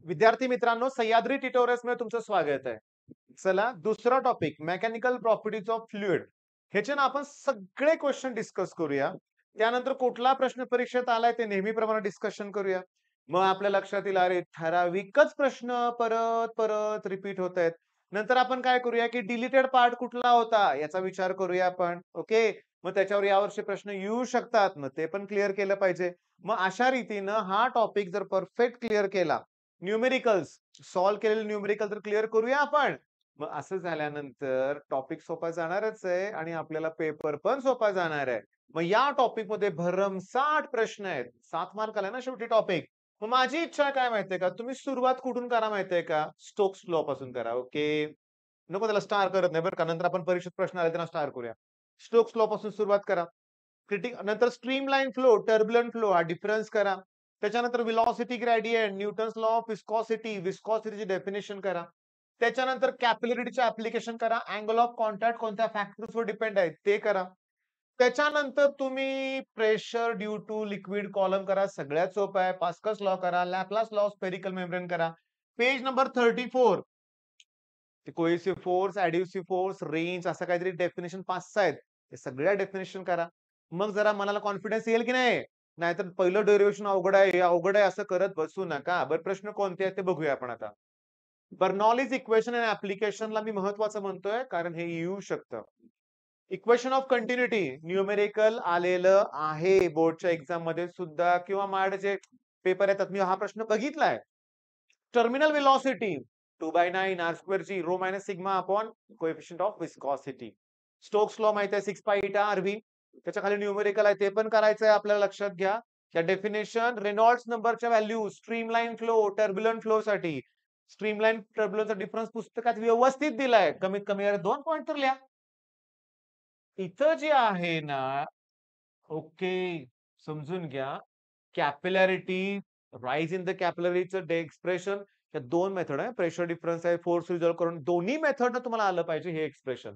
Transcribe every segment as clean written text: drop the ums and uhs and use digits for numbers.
विद्यार्थी मित्रांनो, सह्याद्री ट्युटोरियल्समध्ये तुमचं स्वागत आहे. चला, दुसरा topic mechanical properties of fluid. ह्याचे ना आपण सगळे क्वेश्चन डिस्कस करूया. त्यानंतर कुठला प्रश्न परीक्षेत आलाय ते नेहमीप्रमाणे डिस्कशन करूया. मग आपल्या लक्षात येईल, अरे ठराविकच प्रश्न परत परत रिपीट होत आहेत. नंतर आपण काय करूया, की डिलीटेड पार्ट कुठला होता याचा विचार करूया आपण. ओके. मग त्याच्यावर यावर्षी प्रश्न येऊ शकतात. मग ते पण क्लिअर केलं पाहिजे. मग अशा रीतीनं हा टॉपिक जर परफेक्ट क्लिअर केला, न्यूमेरिकल्स सॉल्व्ह केलेले न्यूमेरिकल तर क्लिअर करूया आपण. मग असं झाल्यानंतर टॉपिक सोपा जाणारच आहे आणि आपल्याला पेपर पण सोपा जाणार आहे. मग या टॉपिक मध्ये भरमसाठ प्रश्न आहेत. 7 मार्काला ना शेवटी टॉपिक. मग माझी इच्छा काय माहितीये का, तुम्ही सुरुवात कुठून करा माहितीये का, स्टोक्स लॉ पासून करा. ओके. नको त्याला स्टार करत नाही बरं का, नंतर आपण परीक्षेत प्रश्न आले त्यांना स्टार करूया. स्टोक्स लॉ पासून सुरुवात करा. नंतर स्ट्रीमलाईन फ्लो, टर्ब्युलंट फ्लो हा डिफरन्स करा. त्याच्यानंतर velocity gradient, Newton's law of viscosity, विस्कॉसिटीची डेफिनेशन करा. त्याच्यानंतर कॅपिलॅरिटीचे ॲप्लिकेशन करा. अँगल ऑफ कॉन्टॅक्ट कोणत्या फॅक्टर्सवर डिपेंड आहे ते करा. त्याच्यानंतर तुम्ही pressure due to liquid column करा. सगळ्यात सोपं आहे. पास्कल्स लॉ करा. Laplace law of spherical membrane करा. Page number 34 cohesive force, adhesive force, range असं काहीतरी डेफिनेशन 5-6 आहेत. हे सगळ्या डेफिनेशन करा. मग जरा मनाला कॉन्फिडन्स येईल की नाही? नाहीतर पहिलं डेरिव्हेशन अवघड आहे, हे अवघड आहे असं करत बसू नका. बरं प्रश्न कोणते आहेत ते बघूया आपण आता. बर्नॉलीज इक्वेशन आणि ॲप्लिकेशनला मी महत्वाचं म्हणतोय कारण हे येऊ शकतं. इक्वेशन ऑफ कंटिन्युटी न्यूमेरिकल आलेलं आहे बोर्डच्या एक्झाम मध्ये सुद्धा किंवा माझे जे पेपर येतात मी हा प्रश्न बघितलाय. टर्मिनल वेलॉसिटी 2/9 r स्क्वेअर ची rho minus sigma upon coefficient of viscosity. Stokes law माहिती आहे 6 पाय इटा आरव्ही. त्याच्या खाली न्यूमेरिकल आहे ते पण करायचं आहे आपल्याला लक्षात घ्या. त्या डेफिनेशन रेनॉल्ड्स नंबरच्या value streamline flow, turbulent flow साठी. स्ट्रीमलाईन टर्ब्युलंटचा डिफरन्स पुस्तकात व्यवस्थित दिलाय. कमीत कमी यार 2 पॉइंट तर लिहा. इथं जे आहे ना, ओके, समजून घ्या. कॅपिलॅरिटी, राईज इन द कॅपिलरीचं एक्सप्रेशन, या 2 मेथड आहे. प्रेशर डिफरन्स आहे, फोर्स रिझॉल्व्ह करून दोन्ही मेथडनं तुम्हाला आलं पाहिजे हे एक्सप्रेशन.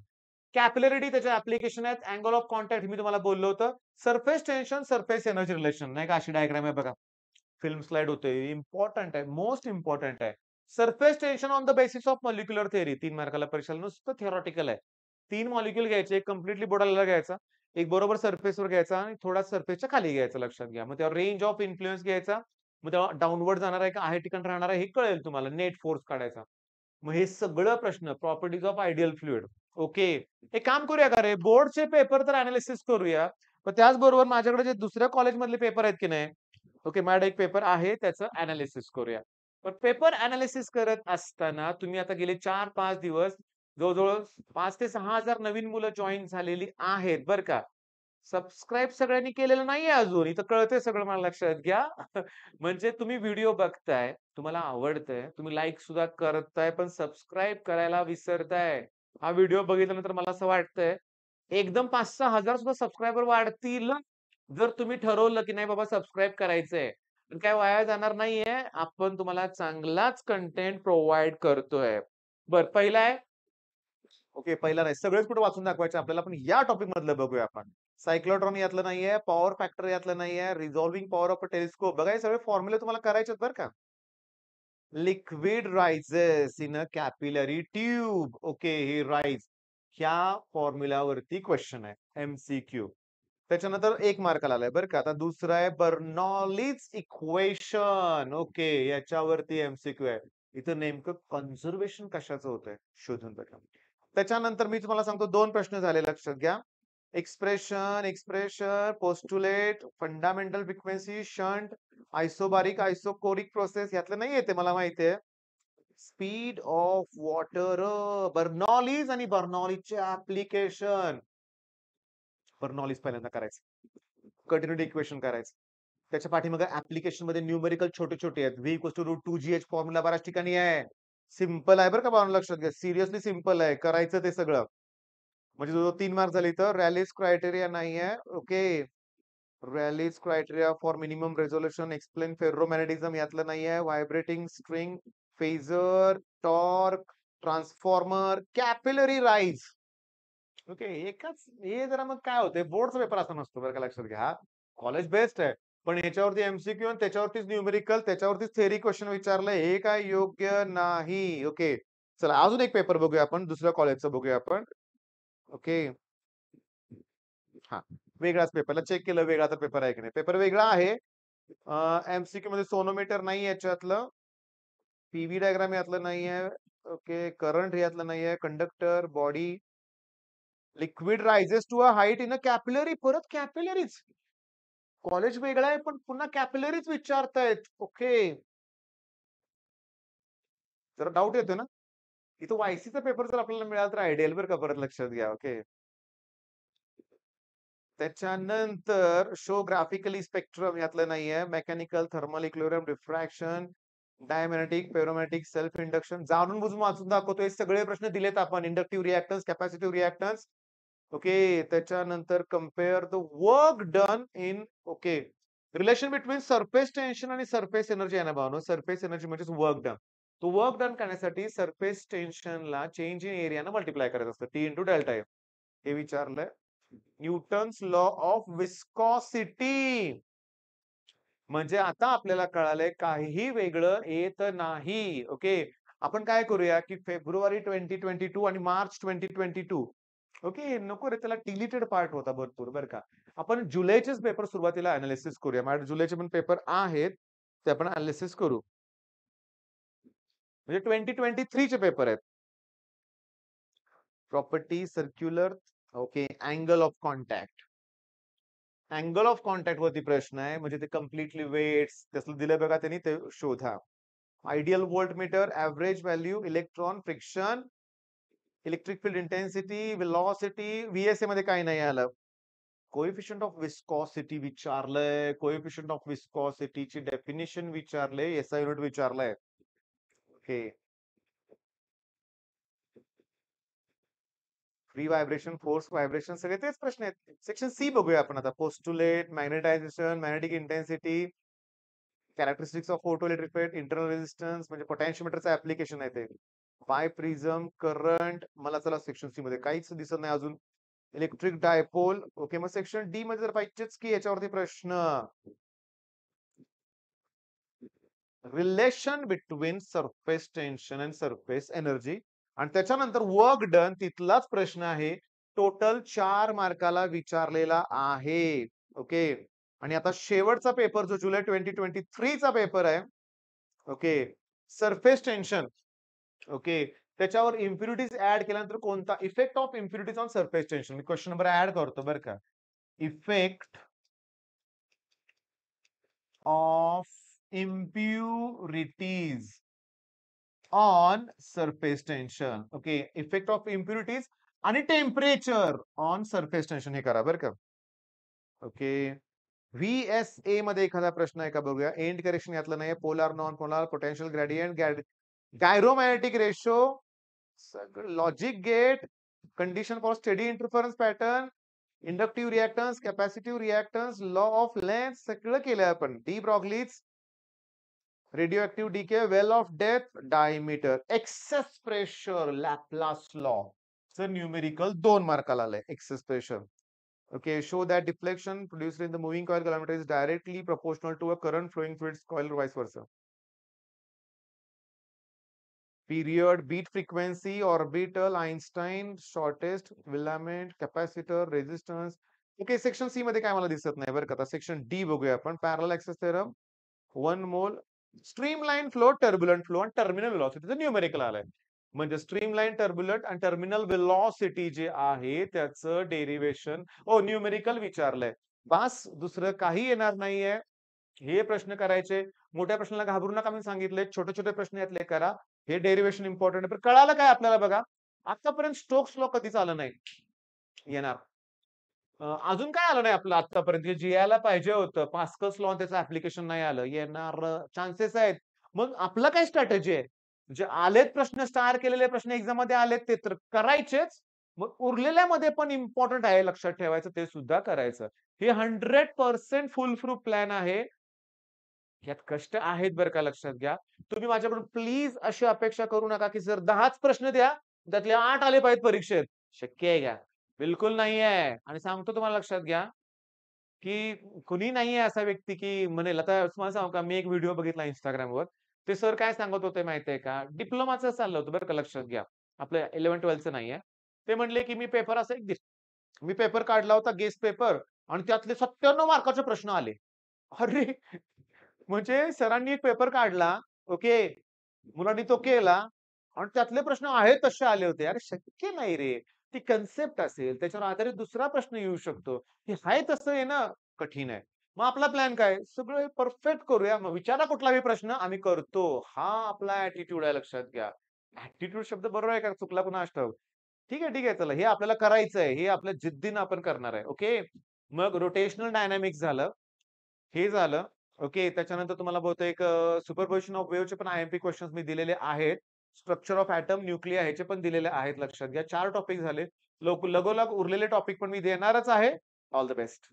कॅपिलॅरिटी त्याचे ॲप्लिकेशन आहेत. अँगल ऑफ कॉन्टॅक्ट मी तुम्हाला बोललो होतं. Surface tension, surface energy relation नाही का, अशी डायग्राम आहे बघा. फिल्म स्लाइड होते. इम्पॉर्टंट आहे, मोस्ट इम्पॉर्टंट आहे. Surface tension on the basis of molecular theory 3 मार्काला परीक्षेला नुसतं थिओरेटिकल आहे. 3 मॉलिक्यूल घ्यायचे, एक कंप्लीटली बुडालेला घ्यायचा, एक बरोबर सरफेसवर घ्यायचा आणि थोडा सरफेसच्या खाली घ्यायचा लक्षात घ्या. मग त्यावर रेंज ऑफ इन्फ्लुअन्स घ्यायचा. मग तेव्हा डाउनवर्ड जाणार आहे का आहे ठिकाणी राहणार आहे हे कळेल तुम्हाला. नेट फोर्स काढायचा. मग हे सगळं प्रश्न properties of ideal fluid. Okay. एक काम करूया का रे, बोर्डचे पेपर तर अनालिसिस करूया. पण त्याचबरोबर माझ्याकडे जे दुसऱ्या कॉलेजमधले पेपर आहेत की नाही, ओके, माझ्याकडे एक पेपर आहे त्याचं अनालिसिस करूया. पण पेपर अनालिसिस करत असताना तुम्ही आता गेले 4-5 दिवस जवळ-जवळ 5 ते 6,000 नवीन मुलं जॉइन झालेली आहेत बरं का. सबस्क्राईब सगळ्यांनी केलेलं नाहीये अजून. इथं कळतंय सगळं मला लक्षात घ्या. म्हणजे तुम्ही व्हिडिओ बघताय, तुम्हाला आवडतंय, तुम्ही लाइक सुद्धा करताय, पण सबस्क्राईब करायला विसरताय. हा व्हिडिओ बघितल्यानंतर मला असं वाटतंय, एकदम 5-6 हजार सुद्धा सबस्क्रायबर वाढतील, जर तुम्ही ठरवलं की नाही बाबा सबस्क्राईब करायचंय. पण काय वाया जाणार नाहीये. आपण तुम्हाला चांगलाच कंटेंट प्रोव्हाईड करतोय. बरं पहिला आहे. ओके, पहिला नाही. सगळेच कुठे वाचून दाखवायचे आपल्याला, पण या टॉपिक मधलं बघूया आपण. सायक्लोट्रॉन यातलं नाहीये, पॉवर फॅक्टर यातलं नाहीये, रिझॉल्व्हिंग पॉवर ऑफ अ टेलिस्कोप. बघा हे सगळे फॉर्म्युले तुम्हाला करायचे बरं का. Liquid rises in a capillary tube. Okay, he rise ह्या फॉर्म्युलावरती क्वेश्चन आहे. एमसीक्यू. त्याच्यानंतर 1 मार्काला आलाय बरं का. आता दुसरं आहे बर्नॉलीज इक्वेशन. ओके, याच्यावरती एमसीक्यू आहे. इथं नेमकं कन्झर्वेशन कशाचं होतंय शोधून बघा. त्याच्यानंतर मी तुम्हाला सांगतो 2 प्रश्न झाले लक्षात घ्या. Expression, postulate, fundamental frequency, shunt, isobaric, isochoric process यातलं नाहीये ते मला माहिती आहे. स्पीड ऑफ वॉटर, बर्नॉलीज आणि बर्नॉलीजचे ॲप्लिकेशन. बर्नॉलीज पहिल्यांदा करायचं. कंटिन्युटी इक्वेशन करायचं. त्याच्या पाठीमागे ॲप्लिकेशन मध्ये न्यूमेरिकल छोटे-छोटे आहेत. V equals to √2gh formula बऱ्याच ठिकाणी आहे. सिंपल आहे बरं का भावना लक्षात घ्या. सिरियसली सिंपल आहे. करायचं ते सगळं. म्हणजे जो 3 मार्क झाले तर रॅलीज क्रायटेरिया नाहीये. Okay. Rayleigh's criteria for minimum resolution, explain ferromagnetism यातलं नाहीये. Vibrating string, phasor, torque, transformer, capillary rise. Okay. एकाच हे जरा मग काय होतंय बोर्डचा पेपर असा नसतो बरं का लक्षात घ्या. कॉलेज बेस्ट आहे. पण ह्याच्यावरती एमसीक्यू आणि त्याच्यावरतीच न्यूमेरिकल, त्याच्यावरतीच थेअरी क्वेश्चन विचारलंय, हे काय योग्य नाही. ओके. चला अजून एक पेपर बघूया आपण, दुसऱ्या कॉलेजचा बघूया आपण. ओके. हां. वेगळाच पेपरला चेक केलं वेगळा तर पेपर आहे की नाही. पेपर वेगळा आहे. एमसीक्यू मध्ये सोनोमीटर नाही याच्यातलं. पीव्ही डायग्राम यातलं नाहीये. ओके. करंट यातलं नाहीये. Conductor, body, liquid rises to a height in a capillary. परत कॅपिलरीज. कॉलेज वेगळं आहे, पण पुन्हा कॅपिलरीज विचारतायत. ओके. जरा डाऊट येतोय ना? इथं वायसीचा पेपर जर आपल्याला मिळाला तर आयडियल बरं का, परत लक्षात घ्या. ओके. त्याच्यानंतर शो ग्राफिकली स्पेक्ट्रम यातलं नाहीये. Mechanical, thermal, equilibrium, refraction, diamagnetic, ferromagnetic, self induction जाणून बुजून वाचून दाखवतोय. सगळे प्रश्न दिलेत आपण. Inductive reactance, capacitive reactance. Okay. त्याच्यानंतर compare the work done in okay. Relation between surface tension आणि सरफेस एनर्जी आहे ना भावनो. सरफेस एनर्जी म्हणजेच वर्क डन. तो वर्क डन करण्यासाठी सरफेस टेन्शनला चेंज इन एरियानं मल्टिप्लाय करायचं असतं. T into delta F. हे विचारलंय. Newton's law of viscosity. म्हणजे आता आपल्याला कळालंय काहीही वेगळं येत नाही. ओके. आपण काय करूया की फेब्रुवारी 2022 आणि मार्च 2022. ओके. नको रे, त्याला डिलीटेड पार्ट होता भरपूर बरं का. आपण जुलैचेच पेपर सुरुवातीला अनालिसिस करूया. माझ्याकडे जुलैचे पण पेपर आहेत. ते आपण अनालिसिस करू. म्हणजे 2023 चे पेपर आहेत. Property circular. Okay. Angle of contact. Angle of contact वरती प्रश्न आहे. म्हणजे ते कम्प्लिटली वेट्स तसलं दिलंय बघा त्यांनी, ते शोधा. Ideal voltmeter, average value, electron, friction, electric field intensity, velocity. VSA मध्ये काही नाही आलं. कोएफिशियंट ऑफ विस्कॉसिटी विचारलंय. कोएफिशियंट ऑफ विस्कॉसिटीची डेफिनेशन विचारले. एसआय युनिट विचारलंय. Okay. Free vibration, force vibration सगळे तेच प्रश्न आहेत. सेक्शन सी बघूया आपण आता. Postulate, magnetisation, magnetic intensity, characteristics of photo electric field, internal resistance म्हणजे पोटॅन्शियोमीटरचं ऍप्लिकेशन आहे ते. Biprism, current. मला चला सेक्शन सी मध्ये काहीच दिसत नाही अजून. Electric dipole. ओके. मग सेक्शन डी मध्ये जर पाहिजेच की याच्यावरती प्रश्न. Relation between surface tension and surface energy. आणि त्याच्यानंतर वर्क डन तिथलाच प्रश्न आहे. टोटल 4 मार्काला विचारलेला आहे. ओके. आणि आता शेवटचा पेपर जो जुलै 2023 चा पेपर आहे. ओके. Surface tension. ओके. त्याच्यावर इम्प्युरिटीज ऍड केल्यानंतर कोणता effect of impurities on surface tension. मी क्वेश्चन नंबर ऍड करतो बरं का. Effect of impurities on surface tension. Okay. Effect of impurities आणि टेम्परेचर ऑन सरफेस टेन्शन हे करा बरं का. ओके. व्हीएसए मध्ये एखादा प्रश्न आहे का बघूया. एंड करेक्शन यातलं नाही. Polar, non polar, potential gradient, gyromagnetic ratio, logic gate, condition for steady interference pattern, inductive reactance, capacitive reactance, law of length सगळं केलंय आपण. De Broglie's, radioactive decay, well of depth, diameter, excess pressure, Laplace law. Sir numerical 2 मार्काला आलंय. Excess pressure. Okay, show that deflection produced in the moving coil kilometer is directly proportional to a current flowing through its coil or vice versa. Period, beat frequency, orbital, Einstein, shortest, filament, capacitor, resistance. Okay, section C मध्ये काय मला दिसत नाही बरं का. आता section D बघूया आपण. Parallel access theorem, 1 mole, streamline flow, turbulent flow आणि terminal velocity न्यूमेरिकल आलंय. म्हणजे स्ट्रीमलाईन, टर्ब्युलंट आणि टर्मिनल वेलॉसिटी जे आहे त्याचं डेरिवेशन न्यूमेरिकल विचारलंय. बस दुसरं काही येणार नाहीये. हे प्रश्न करायचे. मोठ्या प्रश्नाला घाबरू नका मी सांगितले. छोटे छोटे प्रश्न यातले करा. हे डेरिवेशन इम्पॉर्टंट आहे. पण कळालं काय आपल्याला बघा. आतापर्यंत स्टोक्स लॉ कधीच आलं नाही. येणार. अजून काय आलं नाही आपलं आतापर्यंत जे यायला पाहिजे होतं. पास्कल्स लॉ त्याचं ऍप्लिकेशन नाही आलं. येणार चान्सेस आहेत. मग आपलं काय स्ट्रॅटेजी आहे? जे आलेत प्रश्न, स्टार केलेले प्रश्न एक्झाम मध्ये आलेत ते तर करायचेच. मग उरलेल्यामध्ये पण इम्पॉर्टंट आहे लक्षात ठेवायचं, ते सुद्धा करायचं. हे 100% फुल प्रूफ प्लॅन आहे. यात कष्ट आहेत बरं का, लक्षात घ्या. तुम्ही माझ्याकडून प्लीज अशी अपेक्षा करू नका की जर 10च प्रश्न द्या, त्यातले 8 आले पाहिजेत परीक्षेत. शक्य आहे का? बिलकुल नाहीये. आणि सांगतो तुम्हाला लक्षात घ्या. की कुणी नाहीये असा व्यक्ती, की म्हणेल आता तुम्हाला सांगू का, मी एक व्हिडिओ बघितला Instagramवर. ते सर काय सांगत होते माहिती का? डिप्लोमाचं चाललं होतं बरं का, लक्षात घ्या. आपलं 11th-12thचं नाहीये. ते म्हणले, की मी पेपर काढला होता गेस पेपर आणि त्यातले 97 मार्काचे प्रश्न आले. अरे! म्हणजे सरांनी एक पेपर काढला, ओके. मुलांनी तो केला आणि त्यातले प्रश्न आहेत तसे आले होते. अरे शक्य नाही रे. ती कन्सेप्ट असेल, त्याच्यावर आधारित दुसरा प्रश्न येऊ शकतो. हे आहे तसं येणं कठीण आहे. मग आपला प्लॅन काय? सगळं परफेक्ट करूया. मग विचारा कुठलाही प्रश्न आम्ही करतो. हा आपला ॲटिट्यूड आहे लक्षात घ्या. ॲटिट्यूड शब्द बरोबर आहे का चुकला कुणास ठाऊक. ठीक आहे, ठीक आहे. चला हे आपल्याला करायचं आहे. हे आपल्या जिद्दीनं आपण करणार आहे. ओके. मग रोटेशनल डायनामिक्स झालं. हे झालं. ओके. त्याच्यानंतर तुम्हाला बहुतेक सुपरपोजिशन ऑफ वेव्हचे पण आय-एम-पी क्वेशन्स मी दिलेले आहेत. स्ट्रक्चर ऑफ एटम, न्यूक्लिया ह्याचे पण दिलेले आहेत लक्षात घ्या. 4 टॉपिक झाले. लगोलग उरलेले टॉपिक पण मी देणारच आहे. All the best.